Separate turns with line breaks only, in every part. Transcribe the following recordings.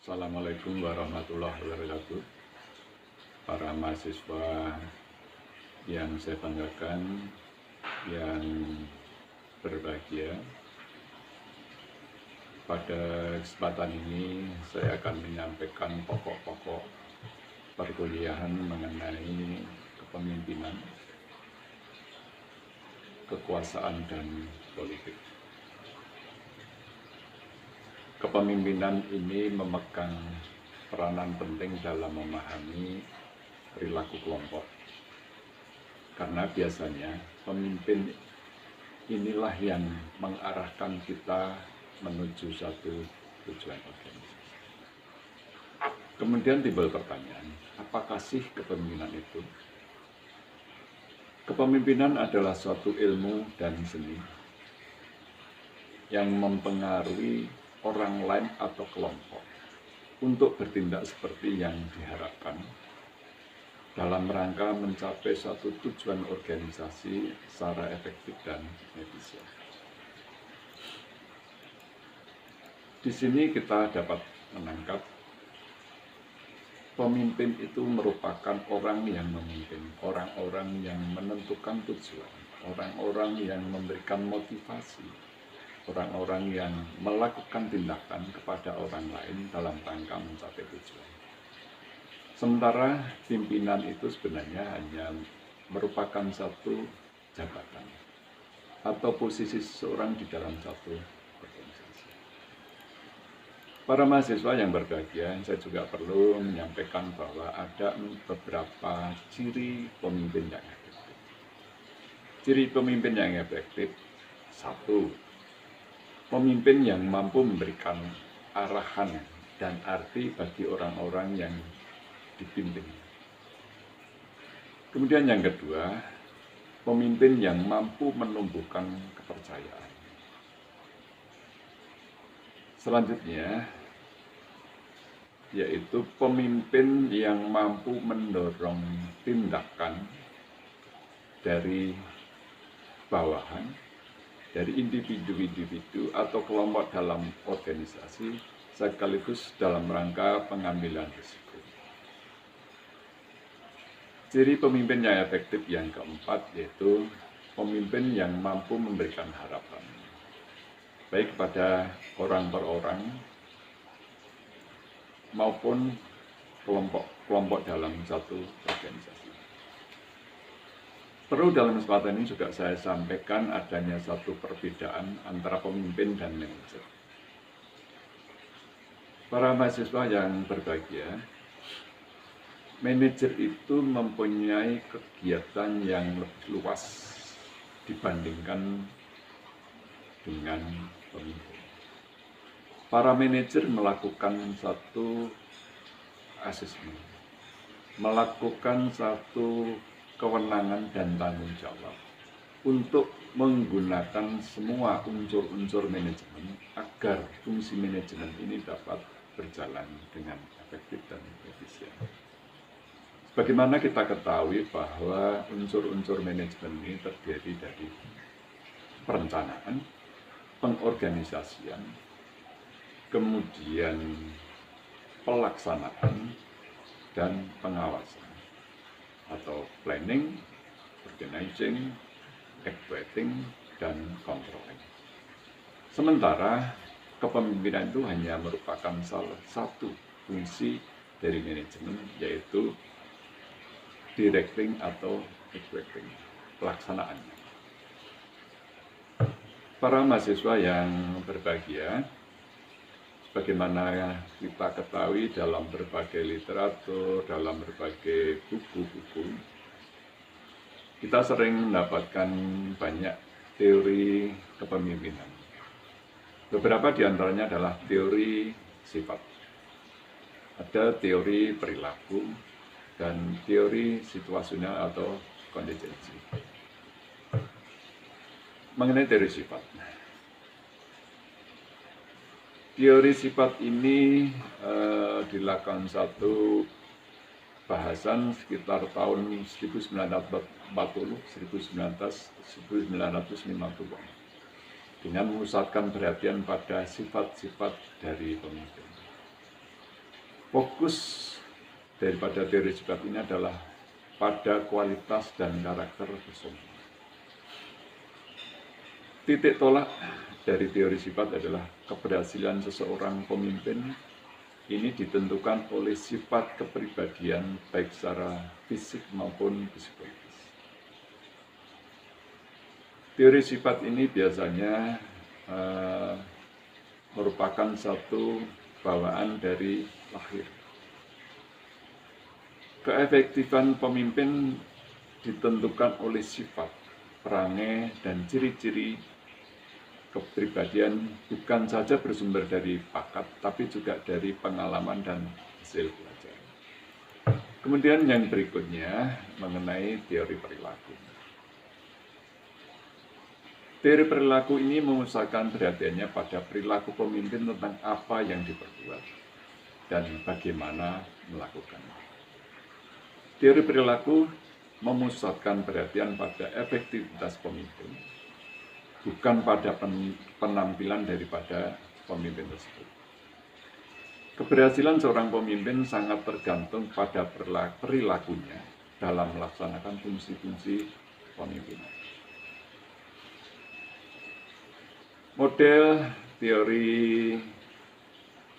Assalamualaikum warahmatullahi wabarakatuh. Para mahasiswa yang saya banggakan, yang berbahagia. Pada kesempatan ini saya akan menyampaikan pokok-pokok perkuliahan mengenai kepemimpinan, kekuasaan, dan politik. Kepemimpinan ini memegang peranan penting dalam memahami perilaku kelompok. Karena biasanya pemimpin inilah yang mengarahkan kita menuju satu tujuan organisasi. Kemudian timbul pertanyaan, apakah sih kepemimpinan itu? Kepemimpinan adalah suatu ilmu dan seni yang mempengaruhi orang lain atau kelompok untuk bertindak seperti yang diharapkan dalam rangka mencapai suatu tujuan organisasi secara efektif dan efisien. Di sini kita dapat menangkap pemimpin itu merupakan orang yang memimpin, orang-orang yang menentukan tujuan, orang-orang yang memberikan motivasi, orang-orang yang melakukan tindakan kepada orang lain dalam rangka mencapai tujuan. Sementara pimpinan itu sebenarnya hanya merupakan satu jabatan atau posisi seseorang di dalam satu organisasi. Para mahasiswa yang berbahagia, saya juga perlu menyampaikan bahwa ada beberapa ciri pemimpin yang efektif. Ciri pemimpin yang efektif, satu, pemimpin yang mampu memberikan arahan dan arti bagi orang-orang yang dipimpin. Kemudian yang kedua, pemimpin yang mampu menumbuhkan kepercayaan. Selanjutnya, yaitu pemimpin yang mampu mendorong tindakan dari bawahan, dari individu-individu atau kelompok dalam organisasi sekaligus dalam rangka pengambilan risiko. Ciri pemimpin yang efektif yang keempat yaitu pemimpin yang mampu memberikan harapan, baik kepada orang per orang maupun kelompok dalam satu organisasi. Perlu dalam kesempatan ini juga saya sampaikan adanya satu perbedaan antara pemimpin dan manajer. Para mahasiswa yang berbahagia, manajer itu mempunyai kegiatan yang lebih luas dibandingkan dengan pemimpin. Para manajer melakukan satu asesmen, melakukan satu kewenangan dan tanggung jawab untuk menggunakan semua unsur-unsur manajemen agar fungsi manajemen ini dapat berjalan dengan efektif dan efisien. Bagaimana kita ketahui bahwa unsur-unsur manajemen ini terdiri dari perencanaan, pengorganisasian, kemudian pelaksanaan, dan pengawasan atau planning, organizing, evaluating, dan controlling. Sementara kepemimpinan itu hanya merupakan salah satu fungsi dari manajemen, yaitu directing atau evaluating, pelaksanaannya. Para mahasiswa yang berbahagia, bagaimana kita ketahui dalam berbagai literatur, dalam berbagai buku-buku, kita sering mendapatkan banyak teori kepemimpinan. Beberapa di antaranya adalah teori sifat, ada teori perilaku, dan teori situasional atau kontingensi. Mengenai teori sifat, teori sifat ini dilakukan satu bahasan sekitar tahun 1940-1950 dengan memusatkan perhatian pada sifat-sifat dari pemimpin. Fokus daripada teori sifat ini adalah pada kualitas dan karakter personal. Titik tolak dari teori sifat adalah keberhasilan seseorang pemimpin ini ditentukan oleh sifat kepribadian baik secara fisik maupun psikologis. Teori sifat ini biasanya merupakan satu bawaan dari lahir. Keefektifan pemimpin ditentukan oleh sifat, perangai, dan ciri-ciri kepribadian bukan saja bersumber dari bakat, tapi juga dari pengalaman dan hasil belajar. Kemudian yang berikutnya mengenai teori perilaku. Teori perilaku ini memusatkan perhatiannya pada perilaku pemimpin tentang apa yang diperbuat dan bagaimana melakukannya. Teori perilaku memusatkan perhatian pada efektivitas pemimpin, bukan pada penampilan daripada pemimpin tersebut. Keberhasilan seorang pemimpin sangat tergantung pada perilakunya dalam melaksanakan fungsi-fungsi pemimpinan. Model teori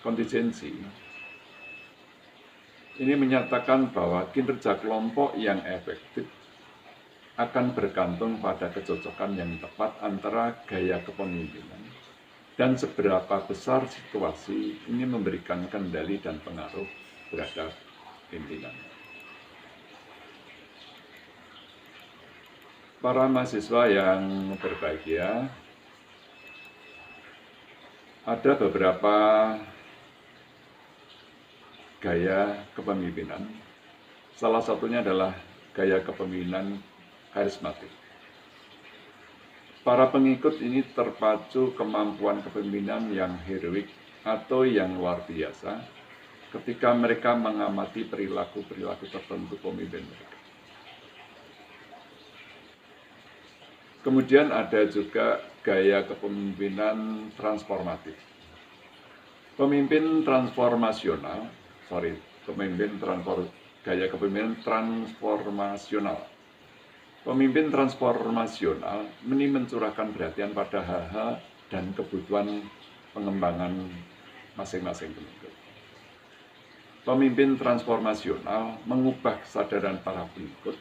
kontingensi ini menyatakan bahwa kinerja kelompok yang efektif akan bergantung pada kecocokan yang tepat antara gaya kepemimpinan dan seberapa besar situasi ini memberikan kendali dan pengaruh terhadap pimpinan. Para mahasiswa yang berbahagia, ada beberapa gaya kepemimpinan. Salah satunya adalah gaya kepemimpinan karismatik. Para pengikut ini terpacu kemampuan kepemimpinan yang heroik atau yang luar biasa ketika mereka mengamati perilaku-perilaku tertentu pemimpin mereka. Kemudian ada juga gaya kepemimpinan transformatif. Gaya kepemimpinan transformasional. Pemimpin transformasional ini mencurahkan perhatian pada hal-hal dan kebutuhan pengembangan masing-masing pengikut. Pemimpin transformasional mengubah kesadaran para pengikut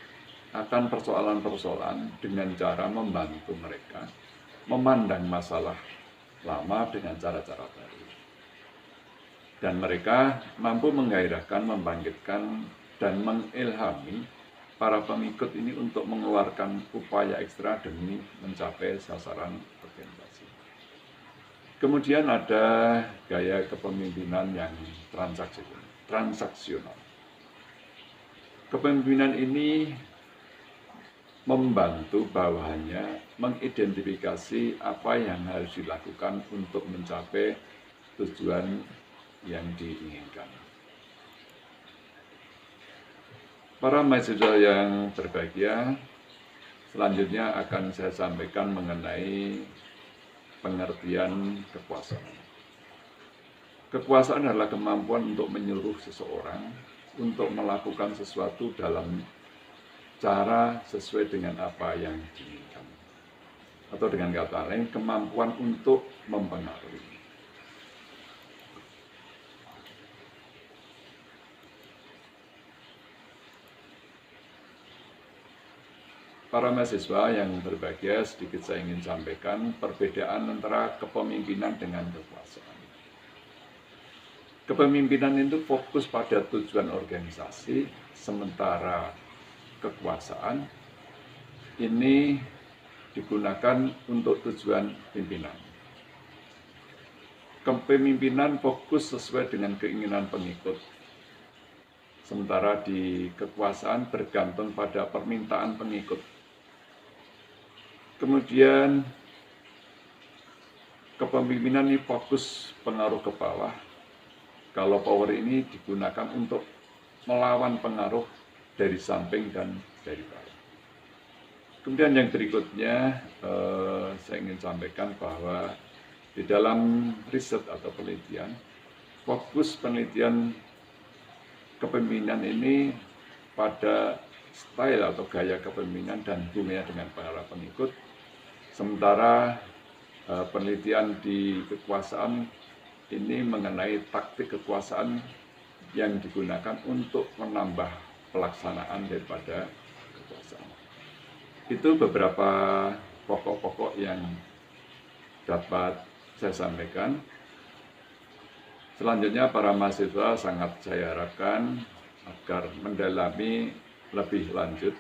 akan persoalan-persoalan dengan cara membantu mereka memandang masalah lama dengan cara-cara baru. Dan mereka mampu menggairahkan, membangkitkan, dan mengilhami para pengikut ini untuk mengeluarkan upaya ekstra demi mencapai sasaran organisasi. Kemudian ada gaya kepemimpinan yang transaksional. Kepemimpinan ini membantu bawahannya mengidentifikasi apa yang harus dilakukan untuk mencapai tujuan yang diinginkan. Para mahasiswa yang berbahagia, selanjutnya akan saya sampaikan mengenai pengertian kekuasaan. Kekuasaan adalah kemampuan untuk menyuruh seseorang untuk melakukan sesuatu dalam cara sesuai dengan apa yang diinginkan. Atau dengan kata lain, kemampuan untuk mempengaruhi. Para mahasiswa yang berbahagia, sedikit saya ingin sampaikan perbedaan antara kepemimpinan dengan kekuasaan. Kepemimpinan itu fokus pada tujuan organisasi, sementara kekuasaan ini digunakan untuk tujuan pimpinan. Kepemimpinan fokus sesuai dengan keinginan pengikut, sementara di kekuasaan bergantung pada permintaan pengikut. Kemudian kepemimpinan ini fokus pengaruh ke bawah. Kalau power ini digunakan untuk melawan pengaruh dari samping dan dari bawah. Kemudian yang berikutnya saya ingin sampaikan bahwa di dalam riset atau penelitian, fokus penelitian kepemimpinan ini pada style atau gaya kepemimpinan dan hubungannya dengan para pengikut. Sementara penelitian di kekuasaan ini mengenai taktik kekuasaan yang digunakan untuk menambah pelaksanaan daripada kekuasaan. Itu beberapa pokok-pokok yang dapat saya sampaikan. Selanjutnya para mahasiswa sangat saya harapkan agar mendalami lebih lanjut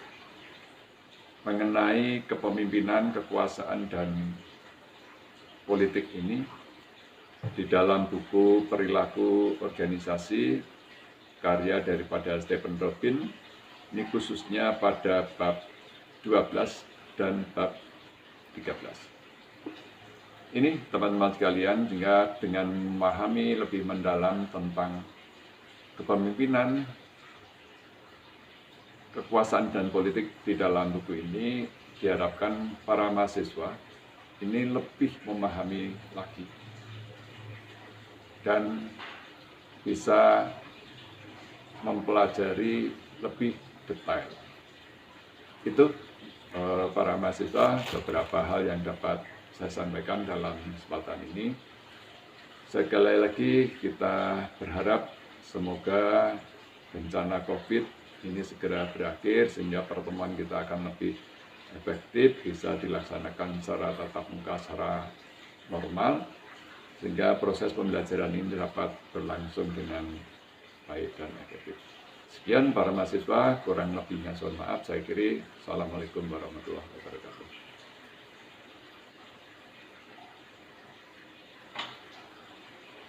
mengenai kepemimpinan, kekuasaan, dan politik ini di dalam buku Perilaku Organisasi karya daripada Stephen Robin, ini khususnya pada bab 12 dan bab 13. Ini teman-teman sekalian, sehingga dengan memahami lebih mendalam tentang kepemimpinan, kekuasaan dan politik di dalam buku ini, diharapkan para mahasiswa ini lebih memahami lagi dan bisa mempelajari lebih detail. Itu para mahasiswa beberapa hal yang dapat saya sampaikan dalam kesempatan ini. Sekali lagi kita berharap semoga bencana COVID ini segera berakhir sehingga pertemuan kita akan lebih efektif, bisa dilaksanakan secara tatap muka secara normal, sehingga proses pembelajaran ini dapat berlangsung dengan baik dan efektif. Sekian para mahasiswa, kurang lebihnya mohon maaf. Saya akhiri. Assalamualaikum warahmatullahi wabarakatuh.